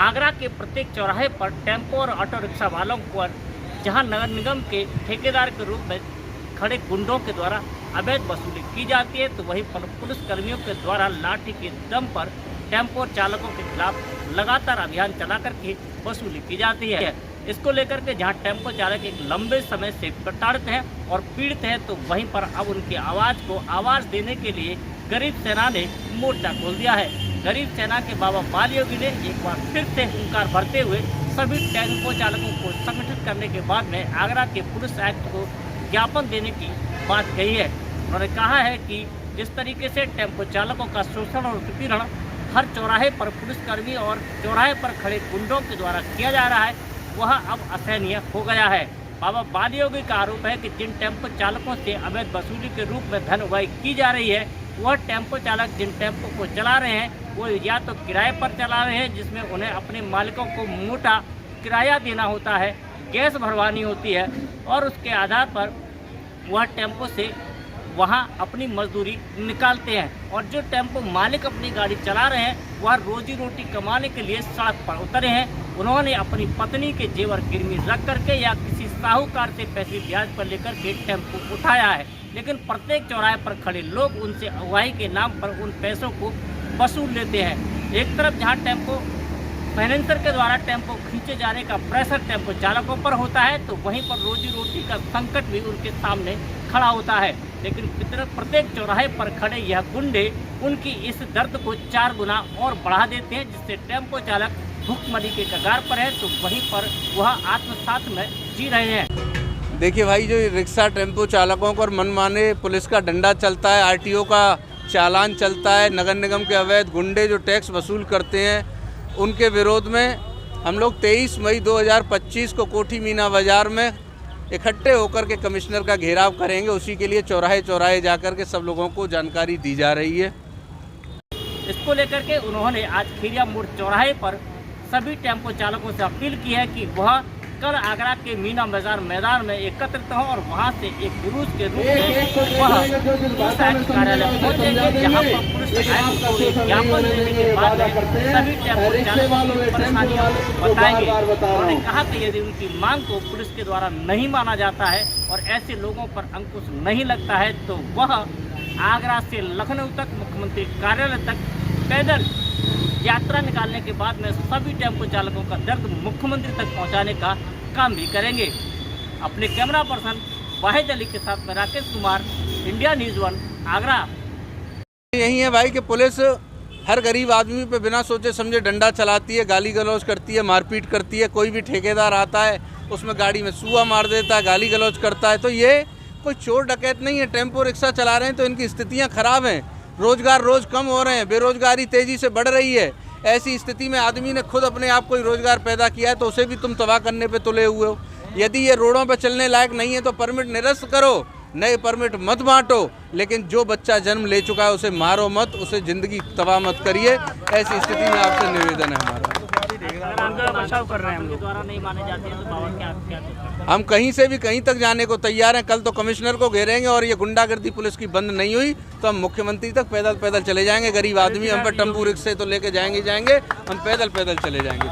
आगरा के प्रत्येक चौराहे पर टेम्पो और ऑटो रिक्शा वालों पर जहां नगर निगम के ठेकेदार के रूप में खड़े गुंडों के द्वारा अवैध वसूली की जाती है, तो वहीं पुलिस कर्मियों के द्वारा लाठी के दम पर टेम्पो चालकों के खिलाफ लगातार अभियान चला करके वसूली की जाती है। इसको लेकर के जहां टेम्पो चालक एक लंबे समय से प्रताड़ित हैं और पीड़ित हैं, तो वहीं पर अब उनकी आवाज़ को आवाज़ देने के लिए गरीब सेना ने मोर्चा खोल दिया है। गरीब सेना के बाबा बाल योगी ने एक बार फिर से हुंकार भरते हुए सभी टेम्पो चालकों को संगठित करने के बाद में आगरा के पुलिस आयुक्त को ज्ञापन देने की बात कही है। उन्होंने कहा है कि जिस तरीके से टेम्पो चालकों का शोषण और उत्पीड़न हर चौराहे पर पुलिसकर्मी और चौराहे पर खड़े गुंडों के द्वारा किया जा रहा है, वह अब असहनीय हो गया है। बाबा बाल योगी का आरोप है कि जिन टेम्पो चालकों से अवैध वसूली के रूप में धन उगाही की जा रही है, वह टेम्पो चालक जिन टेम्पो को चला रहे हैं वो या तो किराए पर चला रहे हैं, जिसमें उन्हें अपने मालिकों को मोटा किराया देना होता है, गैस भरवानी होती है और उसके आधार पर वह टेम्पो से वहां अपनी मजदूरी निकालते हैं। और जो टेम्पो मालिक अपनी गाड़ी चला रहे हैं वह रोजी रोटी कमाने के लिए सड़क पर उतरे हैं। उन्होंने अपनी पत्नी के जेवर गिरवी रख करके या किसी साहूकार से पैसे ब्याज पर लेकर के टेम्पो उठाया है, लेकिन प्रत्येक चौराहे पर खड़े लोग उनसे अगुवाई के नाम पर उन पैसों को वसूल लेते हैं। एक तरफ जहां टेम्पो फाइनेंसर के द्वारा टेम्पो खींचे जाने का प्रेशर टेम्पो चालकों पर होता है, तो वहीं पर रोजी रोटी का संकट भी उनके सामने खड़ा होता है। लेकिन प्रत्येक चौराहे पर खड़े यह गुंडे उनकी इस दर्द को 4 गुना और बढ़ा देते हैं, जिससे टेम्पो चालक भूखमरी के कगार पर है, तो वहीं पर वह आत्मसात में जी रहे हैं। देखिए भाई, जो रिक्शा टेम्पो चालकों पर मनमाने पुलिस का डंडा चलता है, आरटीओ का चालान चलता है, नगर निगम के अवैध गुंडे जो टैक्स वसूल करते हैं, उनके विरोध में हम लोग 23 मई 2025 को कोठी मीना बाज़ार में इकट्ठे होकर के कमिश्नर का घेराव करेंगे। उसी के लिए चौराहे चौराहे जाकर के सब लोगों को जानकारी दी जा रही है। इसको लेकर के उन्होंने आज खीरिया मोड़ चौराहे पर सभी टेम्पो चालकों से अपील की है कि वह कल आगरा के मीना बाजार मैदान में एकत्रित हों और वहां से एक जुलूस के रूप में वह पुलिस आयुक्त कार्यालय पहुंचेंगे, जहां पर पुलिस आयुक्त को एक ज्ञापन देने के बाद सभी टेम्पो चालकों की परेशानियां बताएंगे। उन्होंने कहा कि यदि उनकी मांग को पुलिस के द्वारा नहीं माना जाता है और ऐसे लोगों पर अंकुश नहीं लगता है, तो वह आगरा से लखनऊ तक मुख्यमंत्री कार्यालय तक पैदल यात्रा निकालने के बाद में सभी टेम्पो चालकों का दर्द मुख्यमंत्री तक पहुंचाने का काम भी करेंगे। अपने कैमरा पर्सन वाहिद अली के साथ में राकेश कुमार, इंडिया न्यूज़ 1 आगरा। यही है भाई कि पुलिस हर गरीब आदमी पे बिना सोचे समझे डंडा चलाती है, गाली गलौज करती है, मारपीट करती है। कोई भी ठेकेदार आता है उसमें गाड़ी में सुआ मार देता है, गाली गलौज करता है। तो ये कोई चोर डकैत नहीं है, टेम्पो रिक्शा चला रहे हैं तो इनकी स्थितियाँ खराब हैं। रोजगार रोज कम हो रहे हैं, बेरोजगारी तेजी से बढ़ रही है। ऐसी स्थिति में आदमी ने खुद अपने आप कोई रोजगार पैदा किया है, तो उसे भी तुम तबाह करने पे तुले हुए हो। यदि ये रोडों पे चलने लायक नहीं है तो परमिट निरस्त करो, नए परमिट मत बांटो, लेकिन जो बच्चा जन्म ले चुका है उसे मारो मत, उसे जिंदगी तबाह मत करिए। ऐसी स्थिति में आपसे निवेदन है हमारा। बचाव कर रहे हैं हम लोग द्वारा नहीं माने जाते हैं, तो बाबा क्या हम कहीं से भी कहीं तक जाने को तैयार हैं। कल तो कमिश्नर को घेरेंगे और ये गुंडागर्दी पुलिस की बंद नहीं हुई तो हम मुख्यमंत्री तक पैदल पैदल चले जाएंगे। गरीब आदमी हम पे टेम्पो रिक्शे तो लेके जाएंगे, हम पैदल पैदल चले जाएंगे।